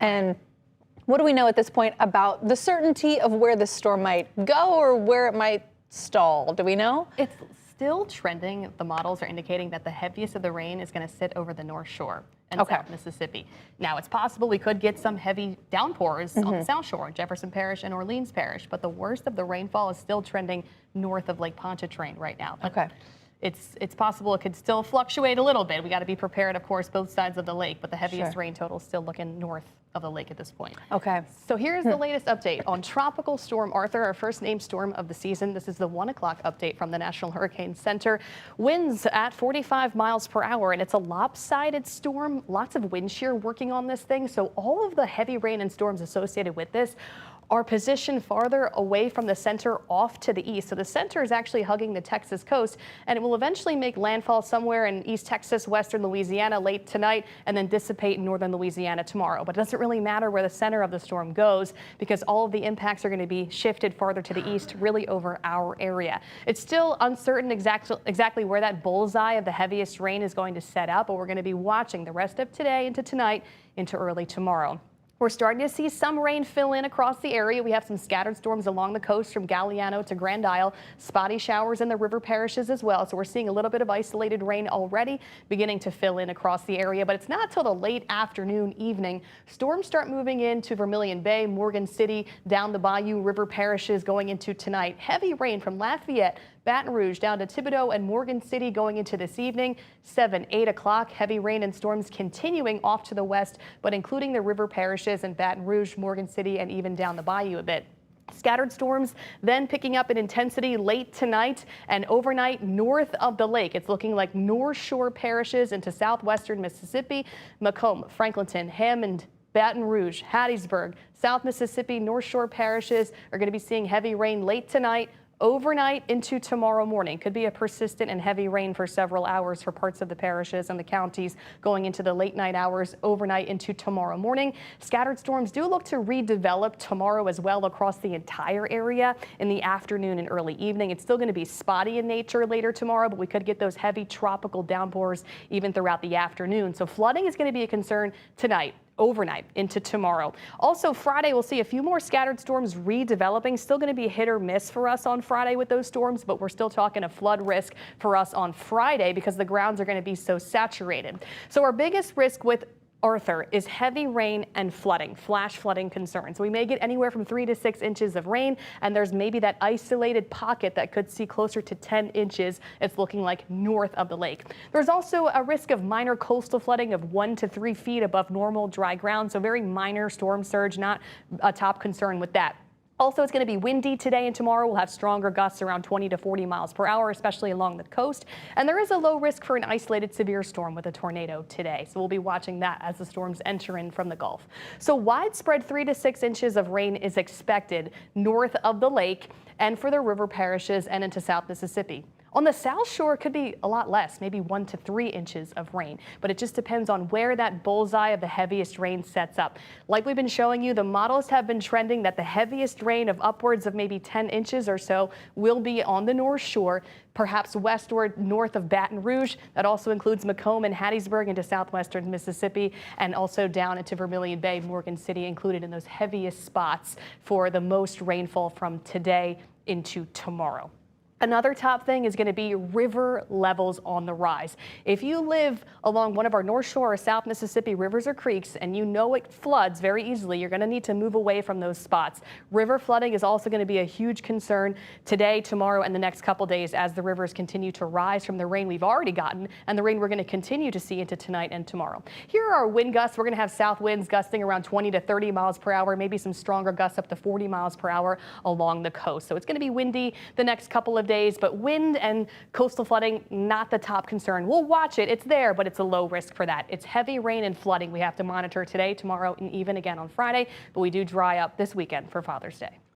And what do we know at this point about the certainty of where the storm might go or where it might stall? Do we know? It's still trending. The models are indicating that the heaviest of the rain is going to sit over the North Shore and South Mississippi. Now, it's possible we could get some heavy downpours on the South Shore, Jefferson Parish and Orleans Parish, but the worst of the rainfall is still trending north of Lake Pontchartrain right now. But it's possible it could still fluctuate a little bit. We got to be prepared, of course, both sides of the lake, but the heaviest rain total is still looking north of the lake at this point. So here's the latest update on Tropical Storm Arthur, our first named storm of the season. This is the 1 o'clock update from the National Hurricane Center. Winds at 45 miles per hour, and it's a lopsided storm. Lots of wind shear working on this thing. So all of the heavy rain and storms associated with this are positioned farther away from the center off to the east. So the center is actually hugging the Texas coast, and it will eventually make landfall somewhere in East Texas, western Louisiana late tonight, and then dissipate in northern Louisiana tomorrow. But it doesn't really matter where the center of the storm goes because all of the impacts are going to be shifted farther to the east, really over our area. It's still uncertain exactly where that bullseye of the heaviest rain is going to set up, but we're going to be watching the rest of today into tonight into early tomorrow. We're starting to see some rain fill in across the area. We have some scattered storms along the coast from Galliano to Grand Isle, spotty showers in the river parishes as well. So we're seeing a little bit of isolated rain already beginning to fill in across the area, but it's not till the late afternoon, evening. Storms start moving into Vermilion Bay, Morgan City, down the Bayou river parishes going into tonight. Heavy rain from Lafayette, Baton Rouge down to Thibodaux and Morgan City going into this evening. 7, 8 o'clock, heavy rain and storms continuing off to the west, but including the river parishes and Baton Rouge, Morgan City, and even down the bayou a bit. Scattered storms then picking up in intensity late tonight and overnight north of the lake. It's looking like North Shore parishes into southwestern Mississippi, Macomb, Franklinton, Hammond, Baton Rouge, Hattiesburg, South Mississippi, North Shore parishes are going to be seeing heavy rain late tonight, overnight into tomorrow morning. Could be a persistent and heavy rain for several hours for parts of the parishes and the counties going into the late night hours, overnight into tomorrow morning. Scattered storms do look to redevelop tomorrow as well across the entire area in the afternoon and early evening. It's still going to be spotty in nature later tomorrow, but we could get those heavy tropical downpours even throughout the afternoon. So flooding is going to be a concern tonight, overnight into tomorrow. Also Friday, we'll see a few more scattered storms redeveloping. Still going to be hit or miss for us on Friday with those storms, but we're still talking a flood risk for us on Friday because the grounds are going to be so saturated. So our biggest risk with Arthur is heavy rain and flooding, flash flooding concerns. We may get anywhere from 3 to 6 inches of rain, and there's maybe that isolated pocket that could see closer to 10 inches. It's looking like north of the lake. There's also a risk of minor coastal flooding of 1 to 3 feet above normal dry ground, so very minor storm surge, not a top concern with that. Also, it's going to be windy today and tomorrow. We'll have stronger gusts around 20 to 40 miles per hour, especially along the coast. And there is a low risk for an isolated severe storm with a tornado today. So we'll be watching that as the storms enter in from the Gulf. So widespread 3 to 6 inches of rain is expected north of the lake and for the river parishes and into South Mississippi. On the South Shore, it could be a lot less, maybe 1 to 3 inches of rain, but it just depends on where that bullseye of the heaviest rain sets up. Like we've been showing you, the models have been trending that the heaviest rain of upwards of maybe 10 inches or so will be on the North Shore, perhaps westward north of Baton Rouge. That also includes Macomb and Hattiesburg into southwestern Mississippi, and also down into Vermilion Bay, Morgan City included in those heaviest spots for the most rainfall from today into tomorrow. Another top thing is going to be river levels on the rise. If you live along one of our North Shore or South Mississippi rivers or creeks and you know it floods very easily, you're going to need to move away from those spots. River flooding is also going to be a huge concern today, tomorrow, and the next couple days as the rivers continue to rise from the rain we've already gotten and the rain we're going to continue to see into tonight and tomorrow. Here are our wind gusts. We're going to have south winds gusting around 20 to 30 miles per hour, maybe some stronger gusts up to 40 miles per hour along the coast. So it's going to be windy the next couple of days, but wind and coastal flooding, not the top concern. We'll watch it. It's there, but it's a low risk for that. It's heavy rain and flooding we have to monitor today, tomorrow, and even again on Friday, but we do dry up this weekend for Father's Day.